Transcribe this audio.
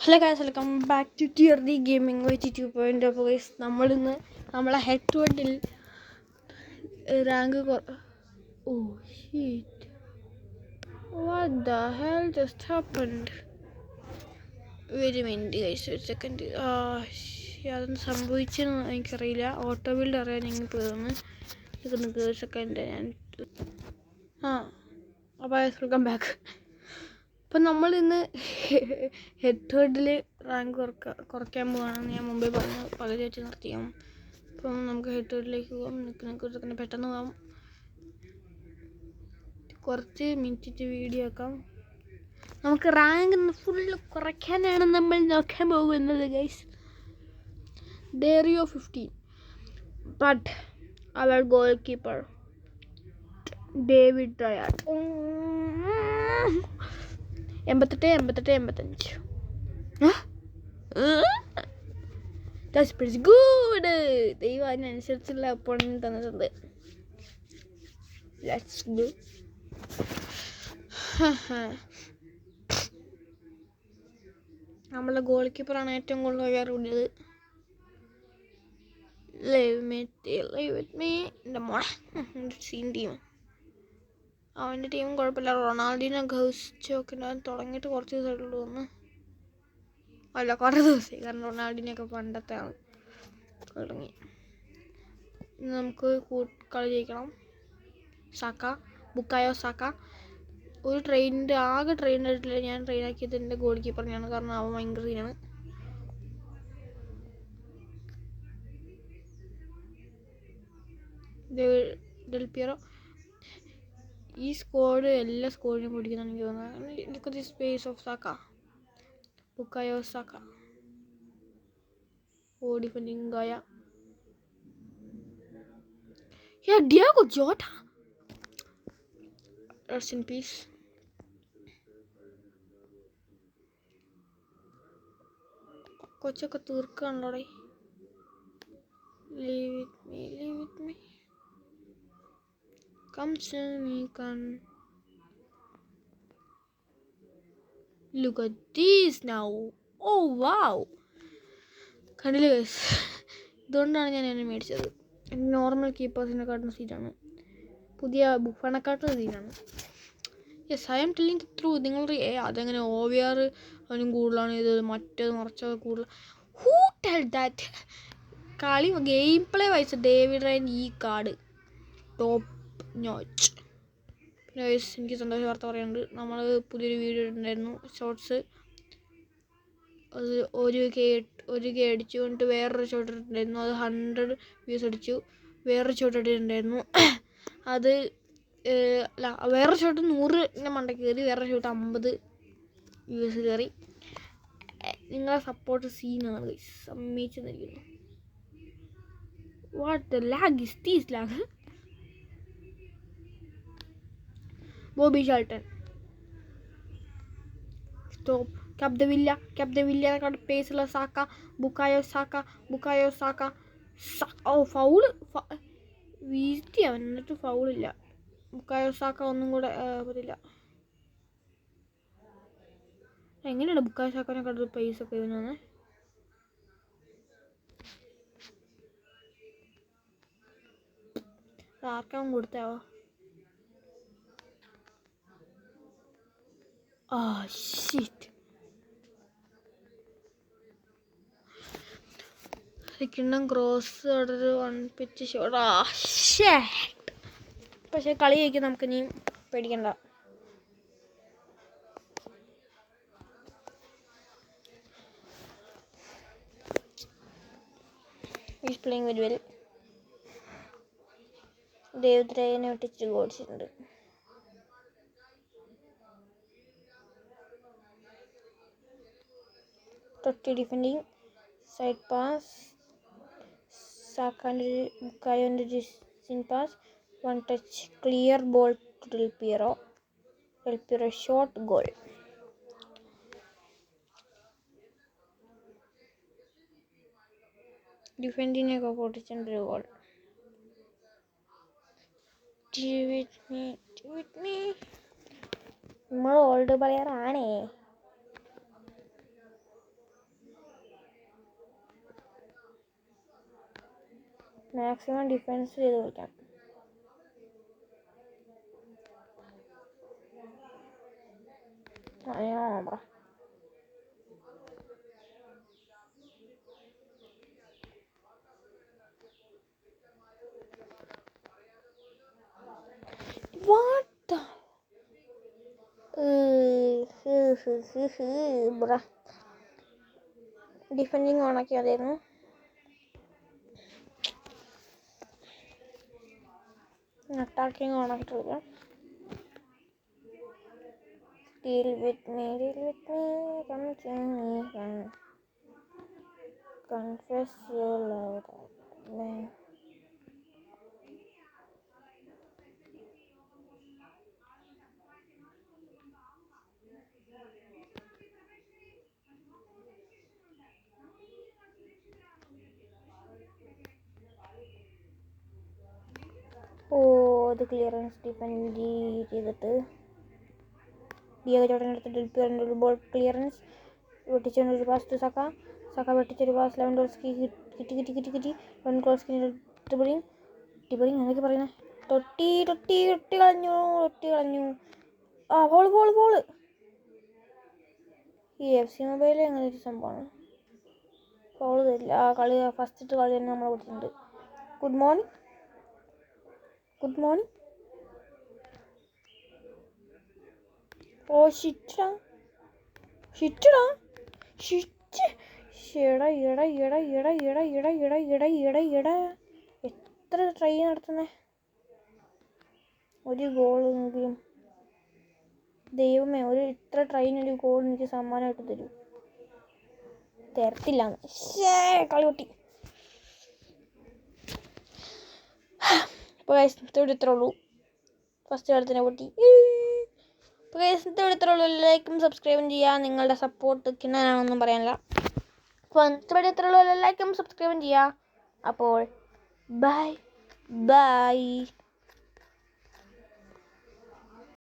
Hello guys, welcome back to TRD gaming with 2.0 guys. നമ്മളിന്ന് നമ്മളെ head to ഹെഡിൽ rank oh shit, what the hell just happened. ഒരു minute guys, ഒരു second. അതൊന്നും സംഭവിച്ചെന്ന് എനിക്കറിയില്ല. ഓട്ടോ ബിൽഡ് അറിയാൻ ഞങ്ങൾ പോയതെന്ന്. നിൽക്ക് ഒരു സെക്കൻഡ്. ഞാൻ അപ്പോൾ വെൽക്കം ബാക്ക്. അപ്പം നമ്മൾ ഇന്ന് ഹെഡ് ടു ഹെഡിൽ റാങ്ക് കുറയ്ക്കാൻ പോവുകയാണെന്ന് ഞാൻ മുമ്പേ പറഞ്ഞു. പകുതി വെച്ച് നിർത്തിയാം. അപ്പം നമുക്ക് ഹെഡ് ടു ഹെഡിലേക്ക് പോകാം. നിൽക്കുന്ന പെട്ടെന്ന് പോകാം. കുറച്ച് മിനിറ്റ് വീഡിയോ ആക്കാം. നമുക്ക് റാങ്ക് ഫുള്ള് കുറയ്ക്കാനാണ് നമ്മൾ നോക്കാൻ പോകുന്നത് ഗൈസ്. ഡേറിയോ 15, ബട്ട് അവർ goalkeeper David Raya 88. That's pretty good. ദൈവം അതിനനുസരിച്ചുള്ള ഒപ്പോണന്റ് തന്നിട്ടുണ്ട്. Let's go. നമ്മളെ ഗോൾ കീപ്പറാണ് ഏറ്റവും കൂടുതൽ ഉയർന്നത്. Live with me. എൻ്റെ മോളെ സീൻ ടീം. അവൻ്റെ ടീമും കുഴപ്പമില്ല. റൊണാൾഡിനോ ഗൗസ്റ്റൊക്കെ തുടങ്ങിയിട്ട് കുറച്ച് ദിവസമായിട്ടുള്ളൂ ഒന്ന്. അല്ല, കുറേ ദിവസമായി. കാരണം റൊണാൾഡിനൊക്കെ പണ്ടത്തെ ആണ് തുടങ്ങി. ഇന്ന് നമുക്ക് കളി ജയിക്കണം. ബുക്കായോ സാക്ക ആകെ ട്രെയിൻ ആയിട്ടില്ല. ഞാൻ ട്രെയിൻ ആക്കിയത് എൻ്റെ ഗോൾ കീപ്പറിനെയാണ്. കാരണം അവൻ ഭയങ്കര സീനാണ്. ഡെൽ പിയറോ ഈ സ്ക്വാഡ് എല്ലാ സ്ക്വാഡിനും പിടിക്കുന്നതാണ് എനിക്ക് തോന്നുന്നത്. Look at the space of Saka. Bukayo Saka. Defending guy. Diego Jota. Rest in peace. കൊച്ചൊക്കെ തീർക്കാണല്ലോടെ. Leave with me. Come to me, come. Look at this now. Oh wow. കണ്ടില്ലേ ഗൈസ്? ഇതുകൊണ്ടാണ് ഞാൻ എന്നെ മേടിച്ചത്. നോർമൽ കീപ്പേഴ്സിനെക്കാട്ടും സീനാണ്. പുതിയ ബുഫണെക്കാട്ടും സീനാണ്. Yes, I am telling the truth. നിങ്ങൾ അതെങ്ങനെ OVR അവനും കൂടുതലാണ്, ഇത് മറ്റേത് മറിച്ചത് കൂടുതൽ. Who tell that? കളി game play wise David Raya ഈ കാർഡ് ടോപ്പ് നോച്ച്. പിന്നെ എനിക്ക് സന്തോഷ വാർത്ത പറയാനുണ്ട്. നമ്മൾ പുതിയൊരു വീഡിയോ ഇട്ടിട്ടുണ്ടായിരുന്നു, ഷോർട്സ്. അത് 1K അടിച്ചു. എന്നിട്ട് വേറൊരു ഷോട്ട് ഇട്ടിട്ടുണ്ടായിരുന്നു, അത് 100 വ്യൂസ് അടിച്ചു. വേറൊരു ഷോട്ട് ഇട്ടിട്ടുണ്ടായിരുന്നു, അത് അല്ല, വേറൊരു ഷോട്ട് 100 മണ്ടയ്ക്ക് കയറി. വേറൊരു ഷോട്ട് 50 വ്യൂസ് കയറി. നിങ്ങളെ സപ്പോർട്ട് സീനാണ്, സമ്മതിച്ചെന്നിരിക്കുന്നു. What the lag is these lag? Bobby Charlton stop. Cap പേസുള്ള Saka. Bukayo Saka. Oh foul വീഴ്ത്തി അവൻ, എന്നിട്ട് ഫൗളില്ല. ബുക്കായോ സാക്ക ഒന്നും കൂടെ പറ്റില്ല. എങ്ങനെയാണ് ബുക്കായോ സാക്കനെ കണ്ടത് പൈസ ഒക്കെ ഇവനാണ്? ആർക്കാവും കൊടുത്താവോ? ഷിറ്റ്. കിണ്ണം ക്രോസ് ഒരു വൺപിച്ച് ഷോട്ട്. പക്ഷെ കളി ജയിക്കും. നമുക്ക് ഇനിയും പേടിക്കണ്ട. Is playing very well. David റയനെ ഒട്ടിച്ച് ഗോൾസിട്ടുണ്ട്. തൊട്ടി ഡിഫെൻഡിങ്, സൈഡ് പാസ്, സാക്കാൻ്റെ ബുക്കായോൻ്റെ സിൻ pass, one touch clear ball to Del Piero shot goal. ഡിഫെൻഡിനെയൊക്കെ പൊട്ടിച്ചൊരു ഗോൾ. നമ്മൾ ഓൾഡ് പ്ലെയർ ആണേ. മാക്സിമം ഡിഫെൻസ് ചെയ്ത് കളിക്കാം. ബ്രോ വാട്ട് ബ്ര ഡിഫെൻഡിങ് ഓണാക്കി അതായിരുന്നു. അറ്റാക്കിങ് ഓണാക്കിട്ട് കളിക്കാം. Deal with me, come to me, confess your love that man. അത് ക്ലിയറൻസ് ഡിഫെൻഡ് ചെയ്തിട്ട് ഡിയോഗ ചോട്ടൻ്റെ അടുത്ത് ഡെൽപ്പിയറിൻ്റെ ഒരു ബോൾ ക്ലിയറൻസ് വെട്ടിച്ചൊരു പാസ് ടു സക്ക. സക്ക വെട്ടിച്ചൊരു പാസ് ലെവൻഡോസ്കി കിട്ടി ലെവൻഡോസ്കി ടിബറിങ് എന്തൊക്കെ പറയുന്നത് തൊട്ടി കളഞ്ഞു. ആ ബോള് ഈ FC മൊബൈലിൽ അങ്ങനെ ഒരു സംഭവമാണ്. ബോള് തരില്ല. ആ കളി ഫസ്റ്റ് കളി തന്നെ നമ്മളെ കൊടുത്തിട്ടുണ്ട്. Good morning. ഓ ഷിറ്റടാ എത്ര ട്രൈ നടത്തുന്നേ. ഒരു ഗോളെങ്കിലും ദൈവമേ, ഇത്ര ട്രൈനൊരു ഗോൾ എനിക്ക് സമ്മാനമായിട്ട് തരും. തരത്തില്ല. കളി പൊട്ടി. ഇപ്പോൾ ഇത്ര ഉള്ളൂ. ഫസ്റ്റ് കളത്തിനെ പൊട്ടി. ഇപ്പോൾ ഇത്ര ഉള്ളൂ. ലൈക്കും സബ്സ്ക്രൈബും ചെയ്യുക. നിങ്ങളുടെ സപ്പോർട്ട് കിണാനാണെന്നൊന്നും പറയാനില്ല. അപ്പോൾ ഇത്ര ഉള്ളൂ. ലൈക്കും സബ്സ്ക്രൈബും ചെയ്യുക. അപ്പോൾ ബൈ.